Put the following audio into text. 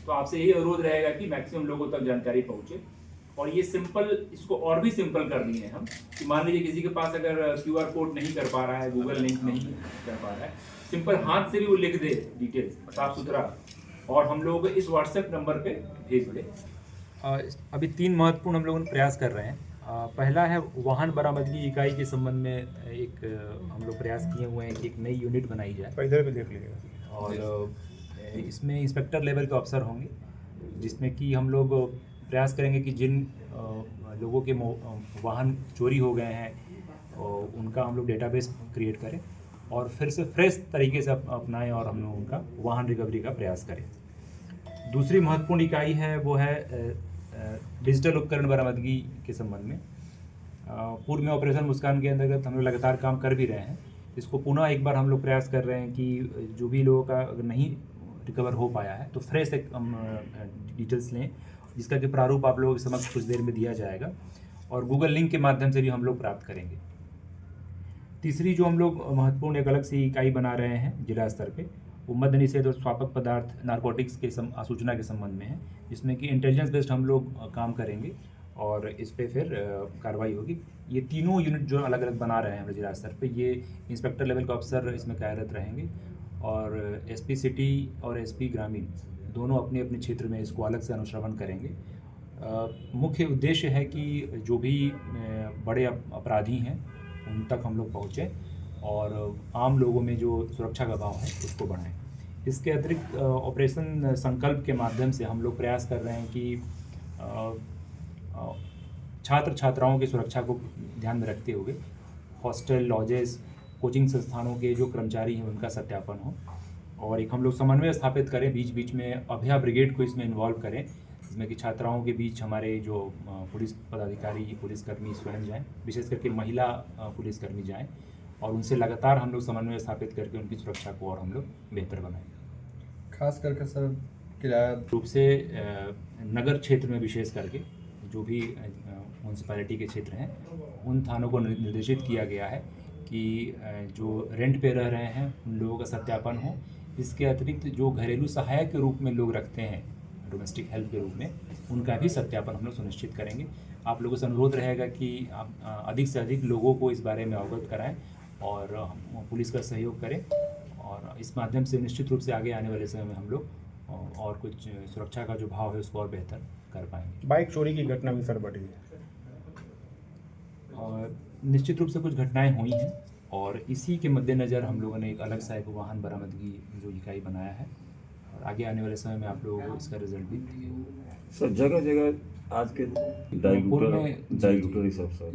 तो आपसे यही अनुरोध रहेगा कि मैक्सिमम लोगों तक जानकारी पहुंचे। और ये सिंपल, इसको और भी सिंपल कर दिए हैं हम कि मान लीजिए किसी के पास अगर QR कोड नहीं कर पा रहा है, गूगल लिंक नहीं कर पा रहा है, सिंपल हाथ से भी वो लिख दे डिटेल्स साफ सुथरा, और हम लोग इस WhatsApp नंबर पे भेज दें। अभी 3 महत्वपूर्ण हम लोग प्रयास कर रहे हैं। पहला है वाहन बरामदगी इकाई के संबंध में एक हम लोग प्रयास किए हुए हैं कि एक नई यूनिट बनाई जाए। इधर भी देख लीजिएगा। और इसमें इंस्पेक्टर लेवल के अफसर होंगे, जिसमें कि हम लोग प्रयास करेंगे कि जिन लोगों के वाहन चोरी हो गए हैं उनका हम लोग डेटाबेस क्रिएट करें और फिर से फ्रेश तरीके से अपनाएं और हम लोग उनका वाहन रिकवरी का प्रयास करें। दूसरी महत्वपूर्ण इकाई है वो है डिजिटल उपकरण बरामदगी के संबंध में। पूर्व में ऑपरेशन मुस्कान के अंतर्गत हम लोग लगातार काम कर भी रहे हैं। इसको पुनः एक बार हम लोग प्रयास कर रहे हैं कि जो भी लोगों का अगर नहीं रिकवर हो पाया है तो फ्रेश एक हम डिटेल्स लें, जिसका कि प्रारूप आप लोगों के समक्ष कुछ देर में दिया जाएगा और गूगल लिंक के माध्यम से भी हम लोग प्राप्त करेंगे। तीसरी जो हम लोग महत्वपूर्ण एक अलग सी इकाई बना रहे हैं जिला स्तर पे, वो मद्य निषेध और स्वापक पदार्थ नारकोटिक्स के सूचना के संबंध में है, जिसमें कि इंटेलिजेंस बेस्ड हम लोग काम करेंगे और इस पे फिर कार्रवाई होगी। ये तीनों यूनिट जो अलग अलग बना रहे हैं हम जिला स्तर पे, ये इंस्पेक्टर लेवल के अफसर इसमें कार्यरत रहेंगे और SP सिटी और SP ग्रामीण दोनों अपने अपने क्षेत्र में इसको अलग से अनुश्रवण करेंगे। मुख्य उद्देश्य है कि जो भी बड़े अपराधी हैं उन तक हम लोग पहुँचें और आम लोगों में जो सुरक्षा का भाव है उसको बढ़ाएं। इसके अतिरिक्त ऑपरेशन संकल्प के माध्यम से हम लोग प्रयास कर रहे हैं कि छात्र छात्राओं की सुरक्षा को ध्यान में रखते हुए हॉस्टल, लॉजेस, कोचिंग संस्थानों के जो कर्मचारी हैं उनका सत्यापन हो और एक हम लोग समन्वय स्थापित करें। बीच बीच में अभया ब्रिगेड को इसमें इन्वॉल्व करें, जिसमें कि छात्राओं के बीच हमारे जो पुलिस पदाधिकारी, पुलिसकर्मी स्वयं जाएं, विशेष करके महिला पुलिसकर्मी जाएं और उनसे लगातार हम लोग समन्वय स्थापित करके उनकी सुरक्षा को और हम लोग बेहतर बनाएं। खास करके सर किराया रूप से नगर क्षेत्र में विशेष करके जो भी म्यूनसिपैलिटी के क्षेत्र हैं उन थानों को निर्देशित किया गया है कि जो रेंट पे रह रहे हैं उन लोगों का सत्यापन हो। इसके अतिरिक्त जो घरेलू सहायक के रूप में लोग रखते हैं, डोमेस्टिक हेल्प के रूप में, उनका भी सत्यापन हम लोग सुनिश्चित करेंगे। आप लोगों से अनुरोध रहेगा कि आप अधिक से अधिक लोगों को इस बारे में अवगत कराएं और पुलिस का सहयोग करें और इस माध्यम से निश्चित रूप से आगे आने वाले समय में हम लोग और कुछ सुरक्षा का जो भाव है उसको और बेहतर कर पाएंगे। बाइक चोरी की घटना भी सर बढ़ी है और निश्चित रूप से कुछ घटनाएं हुई हैं और इसी के मद्देनज़र हम लोगों ने एक अलग सा एक वाहन बरामदगी जो इकाई बनाया है और आगे आने वाले समय में आप लोगों को इसका रिजल्ट भी सर जगह जगह आज के डाइल्यूटर सब